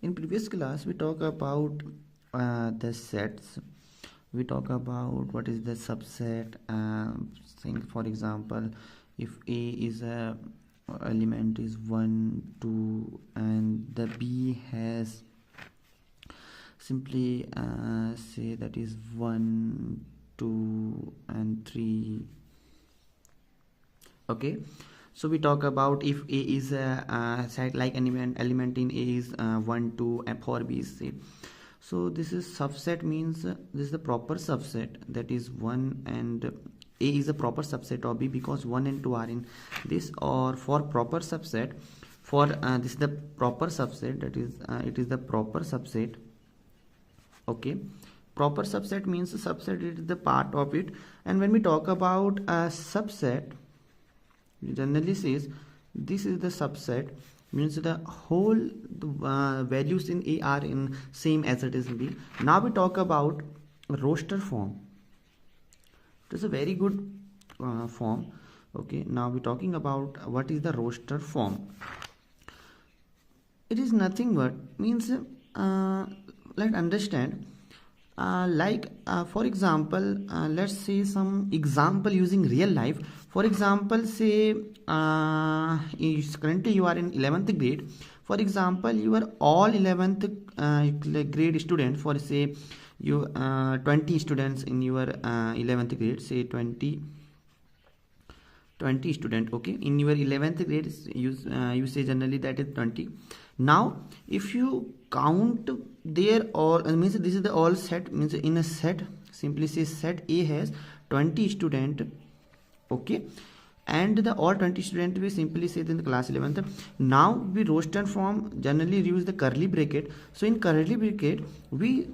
In previous class, we talk about the sets. We talk about what is the subset. Think, for example, if A is a element is 1, 2, and the B has simply say that is 1, 2, and 3. Okay, so we talk about if A is a set like element in A is 1, 2, and for B is say. So this is subset means this is the proper subset, that is 1 and A is a proper subset of B because 1 and 2 are in this. Or for proper subset, for this is the proper subset, that is it is the proper subset. Okay, proper subset means the subset is the part of it. And when we talk about a subset, generally says this is the subset, means the whole values in A are in same as it is in B. Now we talk about roster form. It is a very good form. Okay, now we're talking about what is the roster form. It is nothing but means let's understand. For example, let's say some example using real life. For example, say currently you are in 11th grade. For example, you are all 11th grade student. For say you 20 students in your 11th grade. Say 20 student. Okay, in your 11th grade you say generally that is 20. Now if you count there all means this is the all set, means in a set simply say set A has 20 student. Okay, and the all 20 student we simply say in the class 11th. Now we roster form generally use the curly bracket. So in curly bracket we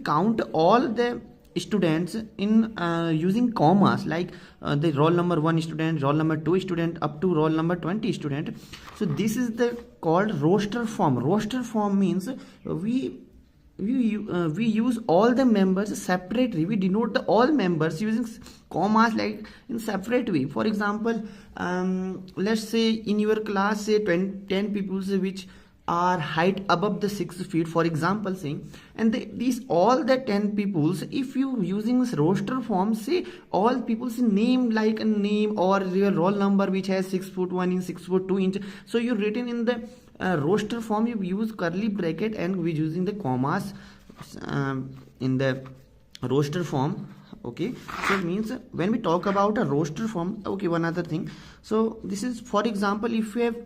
count all the students in using commas, like the roll number 1 student, roll number 2 student, up to roll number 20 student. So this is the called roster form. Roster form means we use all the members separately. We denote the all members using commas like in separate way. For example, let's say in your class say 10 people which are height above the 6 feet, for example saying, and these all the 10 peoples, if you using this roster form, say all people's name like a name or your roll number which has 6 foot 1 inch, 6 foot 2 inch. So you written in the roster form, you use curly bracket and we using the commas in the roster form. Okay, so it means when we talk about a roster form, okay, one other thing. So this is, for example, if we have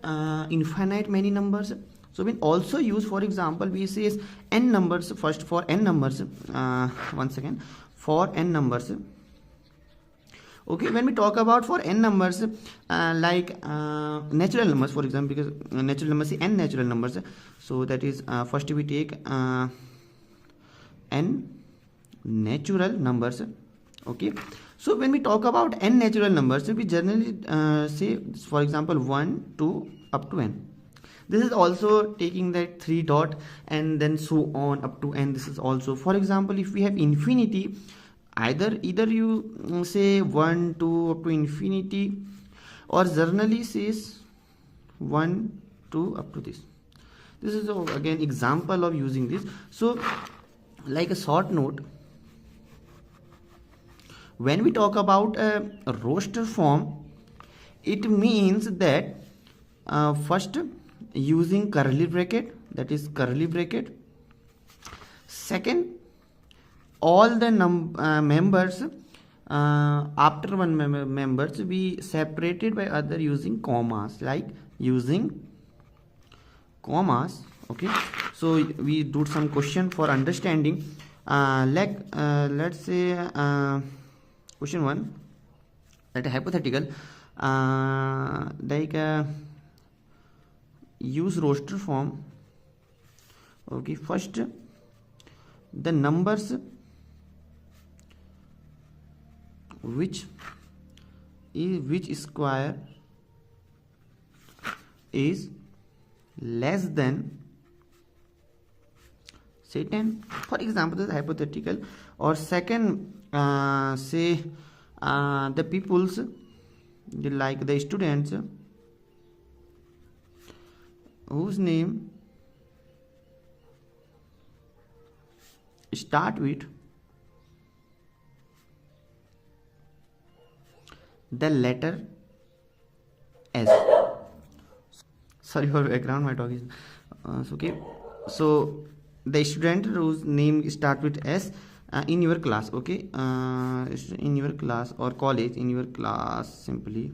infinite many numbers, so we also use, for example, we say n numbers first. For n numbers, once again, for n numbers. Okay, when we talk about for n numbers, like natural numbers, for example, because natural numbers say n natural numbers. So that is first we take n natural numbers. Okay, so when we talk about n natural numbers, we generally say, for example, 1, 2 up to n. This is also taking that 3 dot and then so on up to n. This is also, for example, if we have infinity, either you say 1, 2 up to infinity, or generally says 1, 2 up to this. This is again example of using this. So like a short note, when we talk about a roster form, it means that first using curly bracket, that is curly bracket. Second, all the members after one members we separated by other using commas, like using commas. Okay, so we do some question for understanding. Let's say question 1, that hypothetical, use roster form. Okay, first the numbers which square is less than say 10, for example, this is hypothetical. Or second, say the peoples, like the students whose name start with the letter S. Sorry for background, my dog is okay. So the student whose name start with S in your class, okay, in your class or college, in your class simply,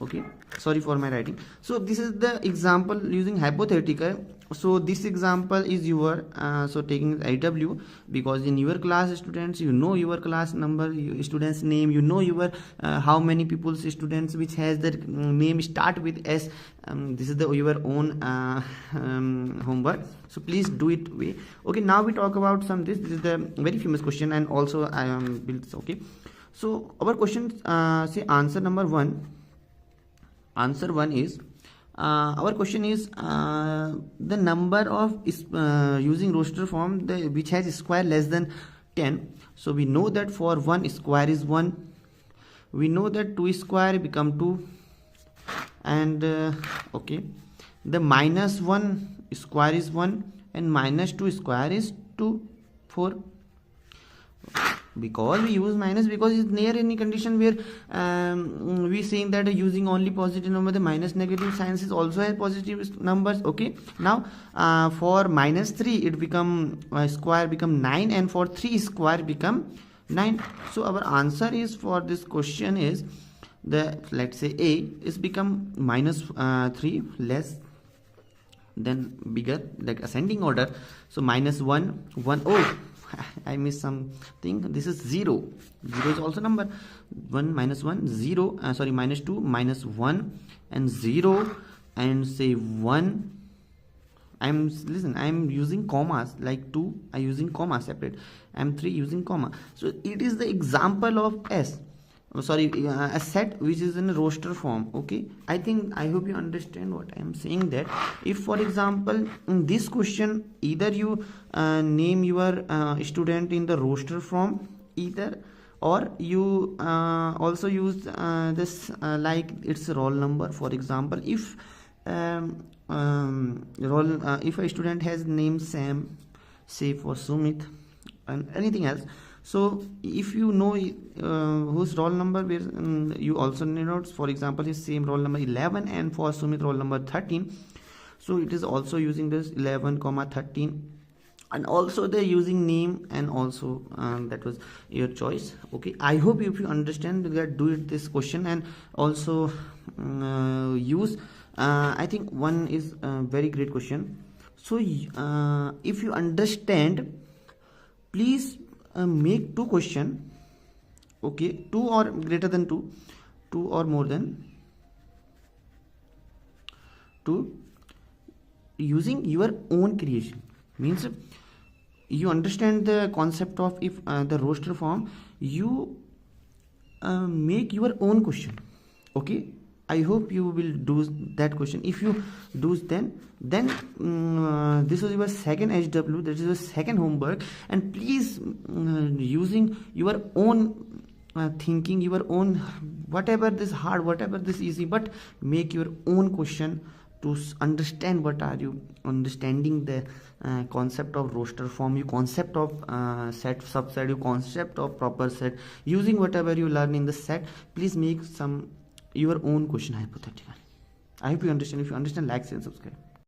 okay, sorry for my writing. So this is the example using hypothetical. So this example is your so taking IW, because in your class students, you know your class number, your students name, you know your how many people students which has their name start with S. This is the your own homework, so please do it way. Okay, now we talk about some this is the very famous question, and also I am built. Okay, so our question say answer number one. Answer one is our question is the number of using roster form which has square less than 10. So we know that for 1 square is 1, we know that 2 square become 2, and okay, the minus 1 square is 1 and minus 2 square is 2, 4. Because we use minus, because it's near any condition where we saying that using only positive number, the minus negative signs is also has positive numbers. Okay, now for minus 3 it become square become 9, and for 3 square become 9. So our answer is for this question is the, let's say A is become minus 3 less then bigger, like ascending order. So minus 1 1, oh I missed something. This is 0. 0 is also number. 1 minus 1 0, sorry, minus 2 minus 1 and 0 and say 1. I'm using commas, like 2 I using comma separate, I'm 3 using comma. So it is the example of S, a set which is in a roster form. Okay, I hope you understand what I am saying, that if for example in this question either you name your student in the roster form, either, or you also use this like its roll number. For example, if if a student has name Sam, say for Sumit and anything else, so if you know whose roll number, where you also notes, for example his same roll number 11 and for Sumit roll number 13, so it is also using this 11 comma 13, and also they're using name, and also that was your choice. Okay, I hope if you understand that, do it this question, and also use I think one is a very great question. So if you understand, please make 2 question. Okay, 2 or greater than 2, 2 or more than 2, using your own creation. Means you understand the concept of if the roster form, you make your own question. Okay, I hope you will do that question. If you do, then this is your second HW, that is your second homework, and please using your own thinking, your own, whatever this hard, whatever this easy, but make your own question to understand what are you understanding the concept of roster form, you concept of set subset, you concept of proper set, using whatever you learn in the set. Please make some your own question hypothetical. I hope you understand. If you understand, like, share and subscribe.